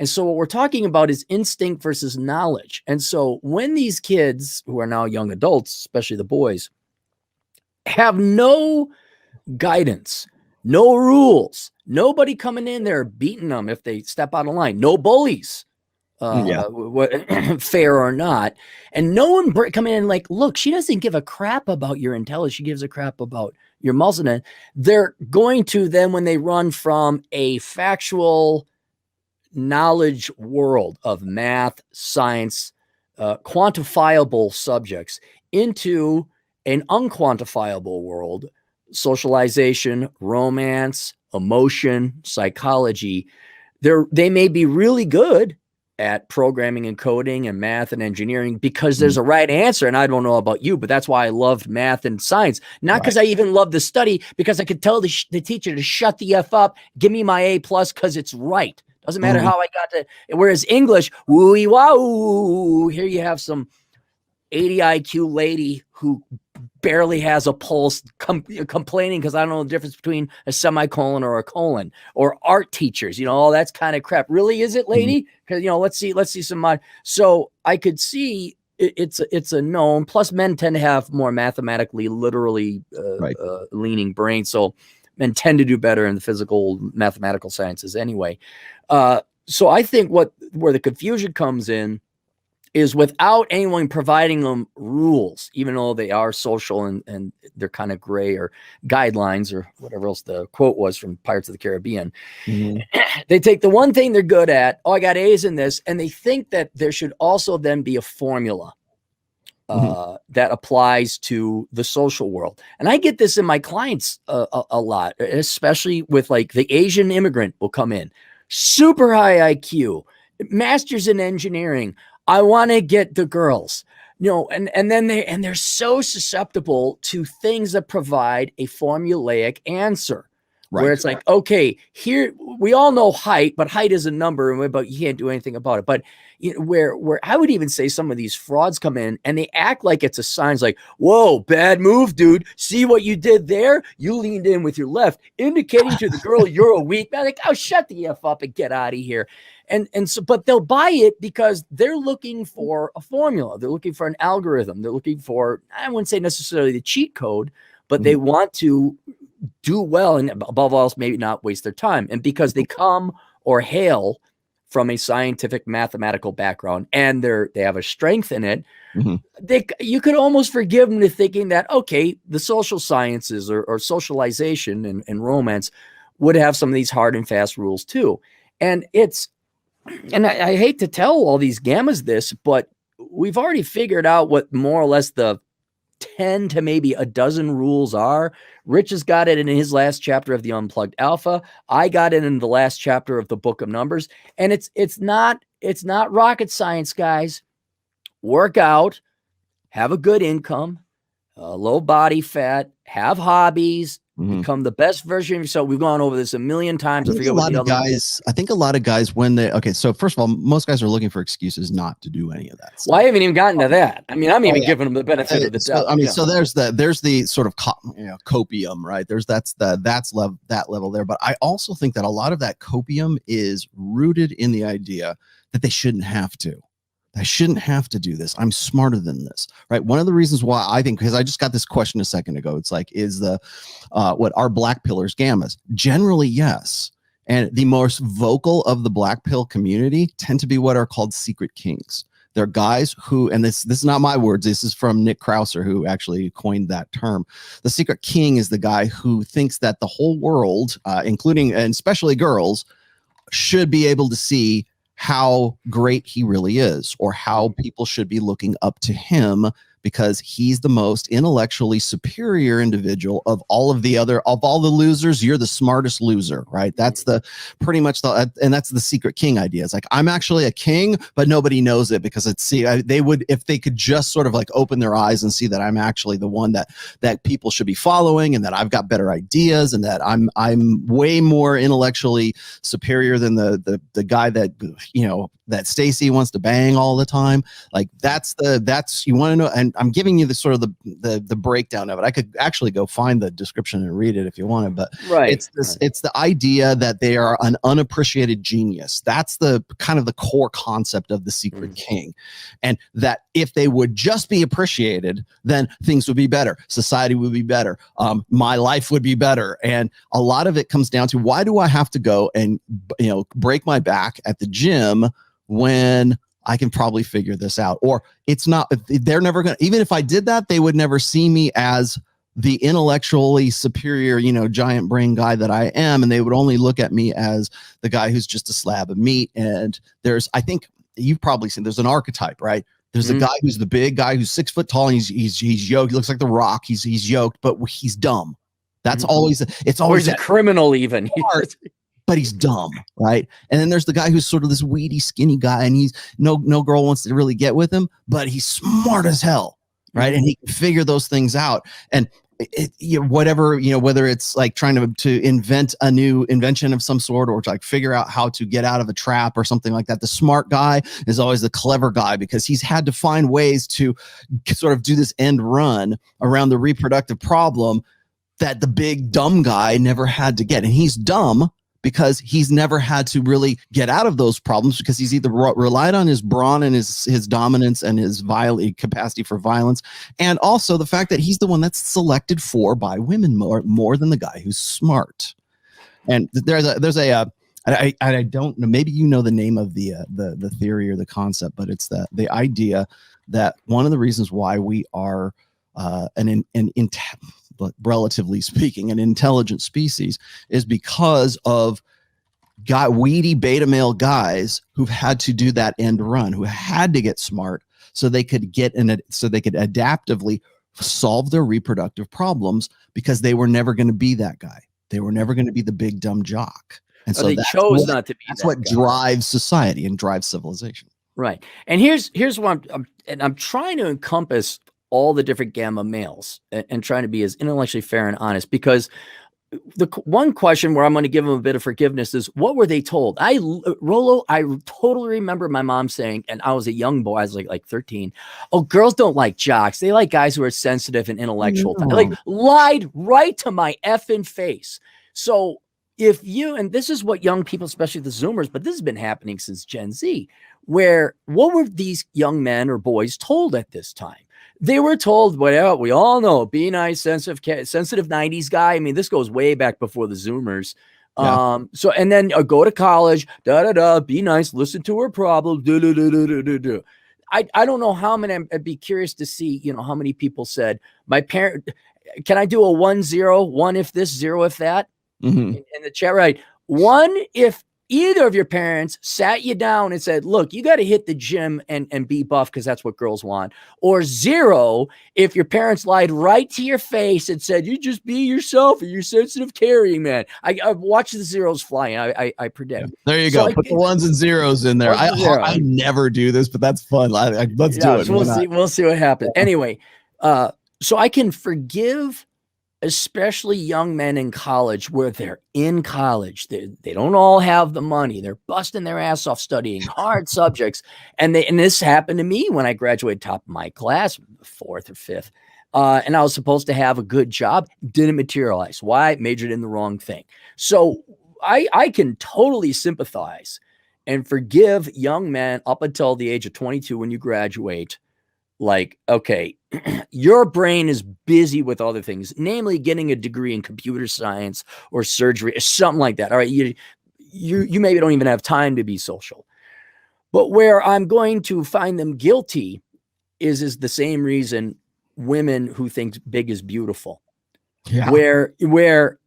And so what we're talking about is instinct versus knowledge. And so when these kids who are now young adults, especially the boys, have no guidance, no rules, nobody coming in there beating them if they step out of line, no bullies, fair or not, and no one coming in like, look, she doesn't give a crap about your intelligence, she gives a crap about your muscle. They're going to then, when they run from a factual knowledge world of math, science, quantifiable subjects, into an unquantifiable world, socialization, romance, emotion, psychology. They may be really good at programming and coding and math and engineering because there's a right answer. And I don't know about you, but that's why I loved math and science. Not because I even loved the study, because I could tell the teacher to shut the F up, give me my A+ because it's right. Doesn't matter how I got to. Whereas English, woo-wee, wow, here you have some 80 IQ lady who barely has a pulse complaining because I don't know the difference between a semicolon or a colon. Or art teachers, all that's kind of crap. Really, is it, lady? Because let's see some. So I could see it's a known. Plus, men tend to have more mathematically, literally leaning brains. So men tend to do better in the physical, mathematical sciences anyway. So I think where the confusion comes in is without anyone providing them rules, even though they are social and they're kind of gray, or guidelines, or whatever else the quote was from Pirates of the Caribbean. They take the one thing they're good at. Oh, I got A's in this. And they think that there should also then be a formula that applies to the social world. And I get this in my clients a lot, especially with like the Asian immigrant will come in, super high IQ, masters in engineering. I want to get the girls, and then they're so susceptible to things that provide a formulaic answer, where it's like, okay, here we all know height, but height is a number, but you can't do anything about it. But where I would even say some of these frauds come in and they act like it's a sign, like, whoa, bad move, dude. See what you did there? You leaned in with your left, indicating to the girl you're a weak man. Like, oh, shut the F up and get out of here. And so, but they'll buy it because they're looking for a formula. They're looking for an algorithm. They're looking for, I wouldn't say necessarily the cheat code, but they want to do well, and above all else, maybe not waste their time. And because they come or hail from a scientific mathematical background and they have a strength in it, you could almost forgive them to thinking that, okay, the social sciences or socialization and romance would have some of these hard and fast rules too. And I hate to tell all these gammas this, but we've already figured out what more or less the 10 to maybe a dozen rules are. Rich has got it in his last chapter of the Unplugged Alpha. I got it in the last chapter of the Book of Numbers. And it's not rocket science, guys. Work out, have a good income, low body fat, have hobbies, become the best version of yourself. We've gone over this a million times. I think a lot of guys, when so first of all, most guys are looking for excuses not to do any of that stuff. Well, I haven't even gotten to that. I mean, I'm even giving them the benefit of the doubt. I mean, so there's the sort of copium, right? That's that level there. But I also think that a lot of that copium is rooted in the idea that they shouldn't have to. I shouldn't have to do this. I'm smarter than this, right? One of the reasons why I think, because I just got this question a second ago, it's like, is what are black pillars gammas? Generally, yes. And the most vocal of the black pill community tend to be what are called secret kings. They're guys who, and this is not my words, this is from Nick Krauser, who actually coined that term. The secret king is the guy who thinks that the whole world, including and especially girls, should be able to see how great he really is, or how people should be looking up to him because he's the most intellectually superior individual of all the losers. You're the smartest loser, right? That's pretty much and that's the secret king idea. It's like, I'm actually a king, but nobody knows it because they would, if they could just sort of like open their eyes and see that I'm actually the one that people should be following, and that I've got better ideas, and that I'm way more intellectually superior than the guy that, that Stacy wants to bang all the time. Like that's you want to know. And I'm giving you the sort of the breakdown of it. I could actually go find the description and read it if you wanted, but Right. It's the idea that they are an unappreciated genius. That's the kind of the core concept of the Secret King, and that if they would just be appreciated, then things would be better. Society would be better. My life would be better. And a lot of it comes down to, why do I have to go and break my back at the gym when I can probably figure this out? Or it's not, they're never going to, even if I did that, they would never see me as the intellectually superior, giant brain guy that I am. And they would only look at me as the guy who's just a slab of meat. And I think you've probably seen, there's an archetype, right? There's a guy who's the big guy who's 6 foot tall and he's yoked. He looks like the Rock. He's yoked, but he's dumb. That's always, it's always a criminal even. Smart, but he's dumb, right? And then there's the guy who's sort of this weedy, skinny guy, and he's no girl wants to really get with him, but he's smart as hell, right? And he can figure those things out. And whatever, whether it's like trying to invent a new invention of some sort, or to like figure out how to get out of a trap or something like that. The smart guy is always the clever guy, because he's had to find ways to sort of do this end run around the reproductive problem that the big dumb guy never had to get. And he's dumb because he's never had to really get out of those problems, because he's either relied on his brawn and his dominance and his capacity for violence, and also the fact that he's the one that's selected for by women more than the guy who's smart. And I don't know, maybe the name of the theory or the concept, but it's the idea that one of the reasons why we are relatively speaking, an intelligent species is because of weedy beta male guys who've had to do that end run, who had to get smart so they could adaptively solve their reproductive problems, because they were never going to be that guy. They were never going to be the big dumb jock. And so they chose not to be. That's what drives society and drives civilization. Right. And here's what I'm trying to encompass all the different gamma males and trying to be as intellectually fair and honest, because the one question where I'm going to give them a bit of forgiveness is, what were they told? Rolo, I totally remember my mom saying, and I was a young boy, I was like 13. Oh, girls don't like jocks. They like guys who are sensitive and intellectual. No. Like, lied right to my effing face. So and this is what young people, especially the Zoomers, but this has been happening since Gen Z, what were these young men or boys told at this time? They were told, well, we all know, be nice, sensitive 90s guy. I mean, this goes way back before the Zoomers. Yeah. And then go to college, be nice, listen to her problems, I don't know how many. I'd be curious to see, how many people said, my parent, can I do a 1-0, 1 if this, 0 if that? In the chat, right? 1 if either of your parents sat you down and said, look, you got to hit the gym and be buff because that's what girls want. Or 0 if your parents lied right to your face and said, you just be yourself and you're sensitive, caring, man. I watch the zeros flying. I predict. Yeah. There you go. Put the 1s and 0s in there. I never do this, but that's fun. Let's do it. So we'll see what happens. Anyway, so I can forgive especially young men in college, where they're in college. They don't all have the money. They're busting their ass off studying hard subjects. And this happened to me when I graduated top of my class, 4th or 5th. And I was supposed to have a good job. Didn't materialize. Why? Majored in the wrong thing. So I can totally sympathize and forgive young men up until the age of 22 when you graduate. Like, okay, your brain is busy with other things, namely getting a degree in computer science or surgery or something like that. All right, you maybe don't even have time to be social. But where I'm going to find them guilty is the same reason women who think big is beautiful. Yeah. Where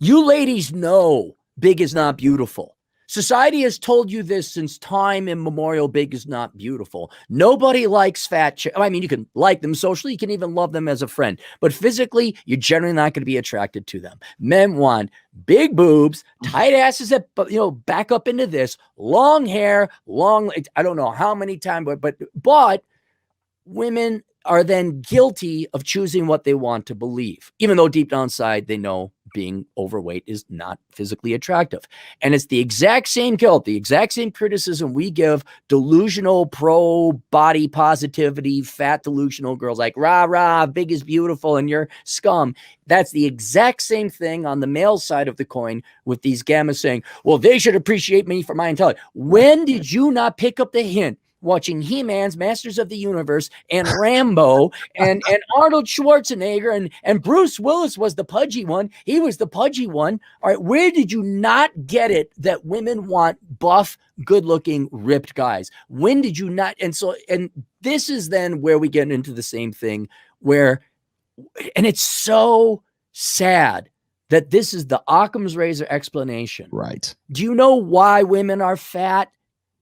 you ladies know big is not beautiful. Society has told you this since time immemorial. Big is not beautiful. Nobody likes fat chicks. I mean, you can like them socially. You can even love them as a friend. But physically, you're generally not going to be attracted to them. Men want big boobs, tight asses that, back up into this, long hair, I don't know how many times, but women are then guilty of choosing what they want to believe, even though deep down inside they know being overweight is not physically attractive. And it's the exact same guilt, the exact same criticism we give delusional pro body positivity, fat delusional girls like, rah, rah, big is beautiful and you're scum. That's the exact same thing on the male side of the coin with these gammas saying, well, they should appreciate me for my intelligence. When did you not pick up the hint watching He-Man's Masters of the Universe and Rambo and Arnold Schwarzenegger and Bruce Willis was the pudgy one. He was the pudgy one. All right. Where did you not get it that women want buff, good looking, ripped guys? When did you not? And this is then where we get into the same thing where, and it's so sad that this is the Occam's razor explanation. Right. Do you know why women are fat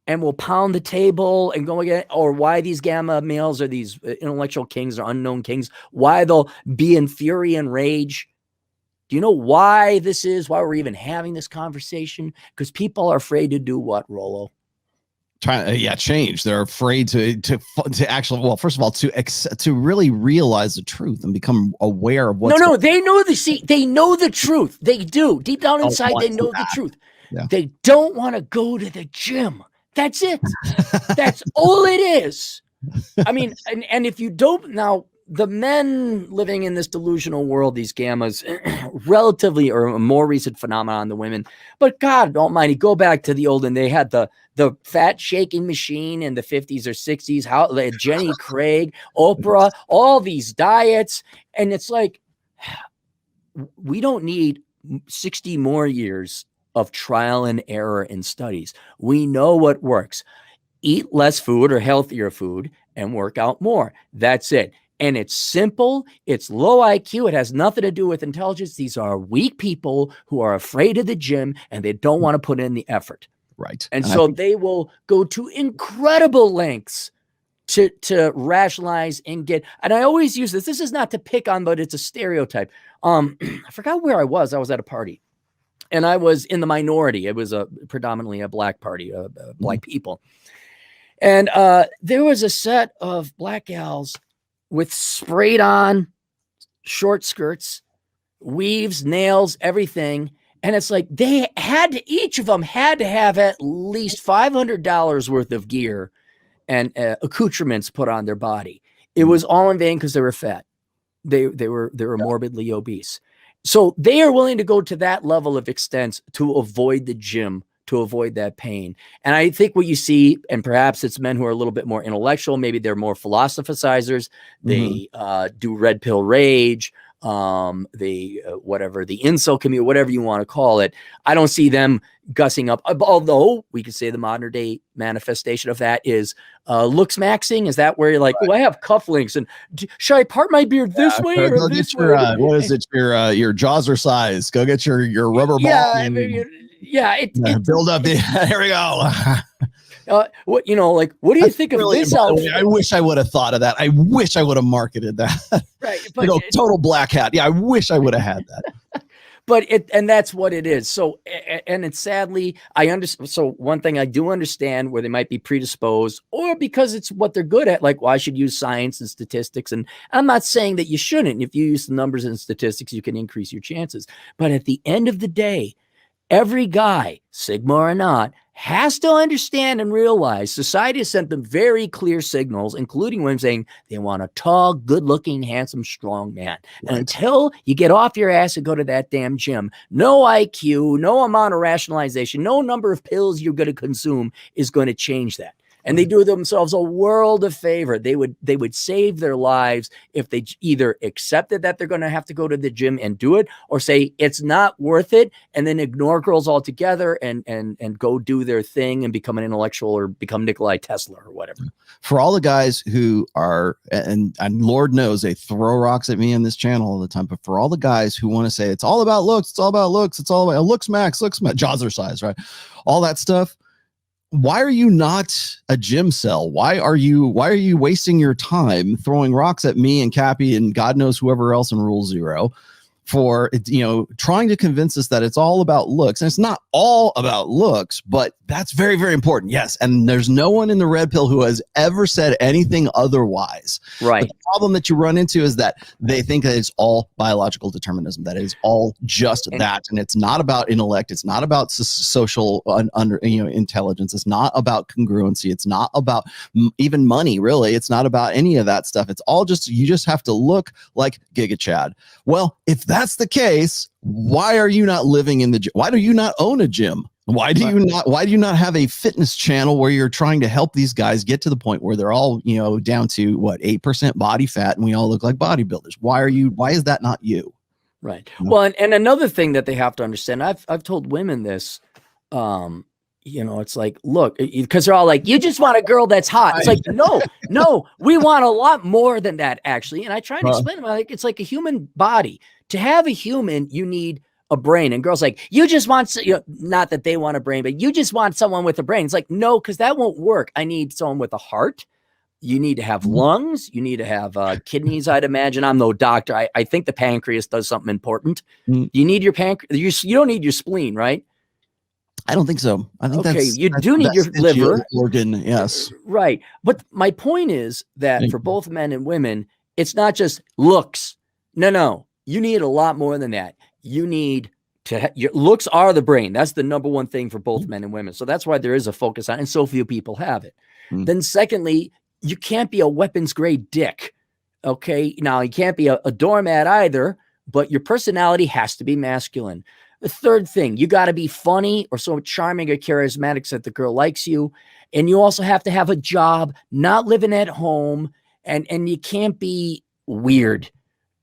and will pound the table and go again, or why these gamma males are these intellectual kings or unknown kings, why they'll be in fury and rage? Do you know why this is, why we're even having this conversation? Because people are afraid to do what, Rollo? Change. They're afraid to actually, well, first of all, to really realize the truth and become aware of what's they know they know the truth. They do. Deep down inside, they know the truth. Yeah. They don't want to go to the gym. That's it. That's all it is. I mean, and if you don't, now the men living in this delusional world, these gammas, relatively or a more recent phenomenon than women. But God almighty, go back to the old, and they had the fat shaking machine in the 50s or 60s, how Jenny Craig, Oprah, all these diets. And it's like, we don't need 60 more years of trial and error in studies. We know what works. Eat less food or healthier food and work out more. That's it. And it's simple. It's low IQ. It has nothing to do with intelligence. These are weak people who are afraid of the gym and they don't want to put in the effort. Right. And so they will go to incredible lengths to rationalize and get, and I always use this. This is not to pick on, but it's a stereotype. I forgot where I was. I was at a party. And I was in the minority. It was predominantly a black party, black people. And there was a set of black gals with sprayed on short skirts, weaves, nails, everything. And it's like each of them had to have at least $500 worth of gear and accoutrements put on their body. It was all in vain because they were fat. They were morbidly obese. So they are willing to go to that level of extent to avoid the gym, to avoid that pain. And I think what you see, and perhaps it's men who are a little bit more intellectual, maybe they're more philosophizers. They do red pill rage. The incel community, whatever you want to call it. I don't see them gussing up, although we could say the modern day manifestation of that is looks maxing. Is that where you're like, right. Oh, I have cufflinks and should I part my beard this way or this way? What is it? Your jaws size. Go get your rubber ball. Build up. Here we go. What do you think of this outfit? I wish I would have thought of that. I wish I would have marketed that. Right. But total black hat. Yeah, I wish I would have had that. But that's what it is. So, and it's sadly, I understand. So one thing I do understand where they might be predisposed or because it's what they're good at, like, well, I should use science and statistics. And I'm not saying that you shouldn't. If you use the numbers and statistics, you can increase your chances. But at the end of the day, every guy, Sigma or not, has to understand and realize society has sent them very clear signals, including women saying they want a tall, good-looking, handsome, strong man. Right. And until you get off your ass and go to that damn gym, no IQ, no amount of rationalization, no number of pills you're going to consume is going to change that. And they do themselves a world of favor. They would save their lives if they either accepted that they're going to have to go to the gym and do it, or say it's not worth it, and then ignore girls altogether and go do their thing and become an intellectual or become Nikolai Tesla or whatever. For all the guys who are, and Lord knows they throw rocks at me on this channel all the time, but for all the guys who want to say it's all about looks, it's all about looks, it's all about looks max, jaws size, right? All that stuff. Why are you not a gym cell? Why are you wasting your time throwing rocks at me and Cappy and God knows whoever else in Rule Zero for, trying to convince us that it's all about looks. And it's not all about looks, but that's very, very important. Yes. And there's no one in the red pill who has ever said anything otherwise. Right. But the problem that you run into is that they think that it's all biological determinism, that it is all just that. And it's not about intellect. It's not about social intelligence. It's not about congruency. It's not about even money, really. It's not about any of that stuff. It's all just, you just have to look like Giga Chad. Well, if that's the case, why are you not living in the gym? Why do you not own a gym? Why do you not have a fitness channel where you're trying to help these guys get to the point where they're all, down to 8% body fat and we all look like bodybuilders? Why is that not you? Right. Well, and another thing that they have to understand, I've told women this, it's like, look, because they're all like, you just want a girl that's hot. It's like, no, we want a lot more than that, actually. And I try to explain to them, like, it's like a human body. To have a human, you need a brain. And girls like, you just want, not that they want a brain, but you just want someone with a brain. It's like, no, because that won't work. I need someone with a heart. You need to have lungs. You need to have kidneys, I'd imagine. I'm no doctor. I think the pancreas does something important. You need your pancreas. You don't need your spleen, right? I don't think so. I think you do need your liver organ. Yes. Right. But my point is that for both men and women, it's not just looks. No. You need a lot more than that. You need your looks are the brain. That's the number one thing for both men and women. So that's why there is a focus on it, and so few people have it. Then secondly, you can't be a weapons grade dick. Okay. Now you can't be a doormat either, but your personality has to be masculine. The third thing, you got to be funny or so charming or charismatic so that the girl likes you. And you also have to have a job, not living at home, and you can't be weird.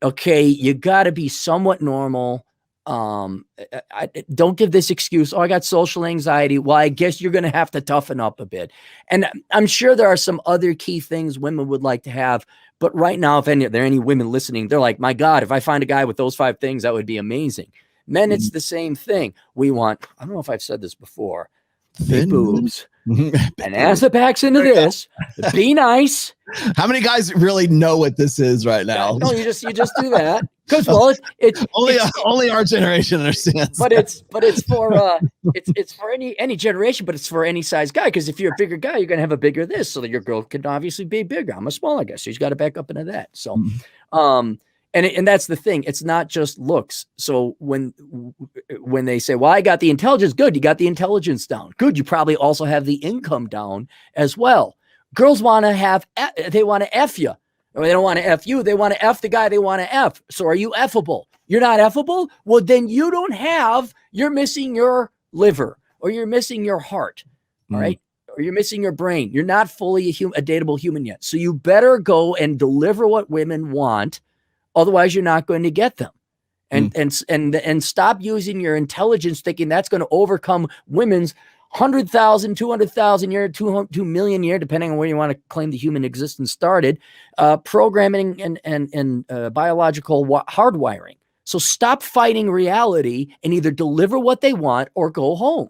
Okay. You got to be somewhat normal. I don't give this excuse. Oh, I got social anxiety. Well, I guess you're going to have to toughen up a bit. And I'm sure there are some other key things women would like to have. But right now, if there are any women listening, they're like, my God, if I find a guy with those 5 things, that would be amazing. Men, it's the same thing. We want, I don't know if I've said this before, big boobs. And as it backs into this, be nice. How many guys really know what this is right now? No, you just do that. Because it's only our generation understands. But it's for it's for any generation, but it's for any size guy. Because if you're a bigger guy, you're gonna have a bigger this, so that your girl can obviously be bigger. I'm a smaller guy, so she's got to back up into that. So, and that's the thing. It's not just looks. So when they say, well, I got the intelligence, good. You got the intelligence down. Good. You probably also have the income down as well. Girls want to they want to F you. Or they don't want to F you. They want to F the guy they want to F. So are you Fable? You're not Fable? Well, then you're missing your liver, or you're missing your heart. All right. Or you're missing your brain. You're not fully a dateable human yet. So you better go and deliver what women want. Otherwise, you're not going to get them. And stop using your intelligence thinking that's going to overcome women's 100,000, 200,000 year, 2 million year, depending on where you want to claim the human existence started, programming and biological hardwiring. So stop fighting reality and either deliver what they want or go home.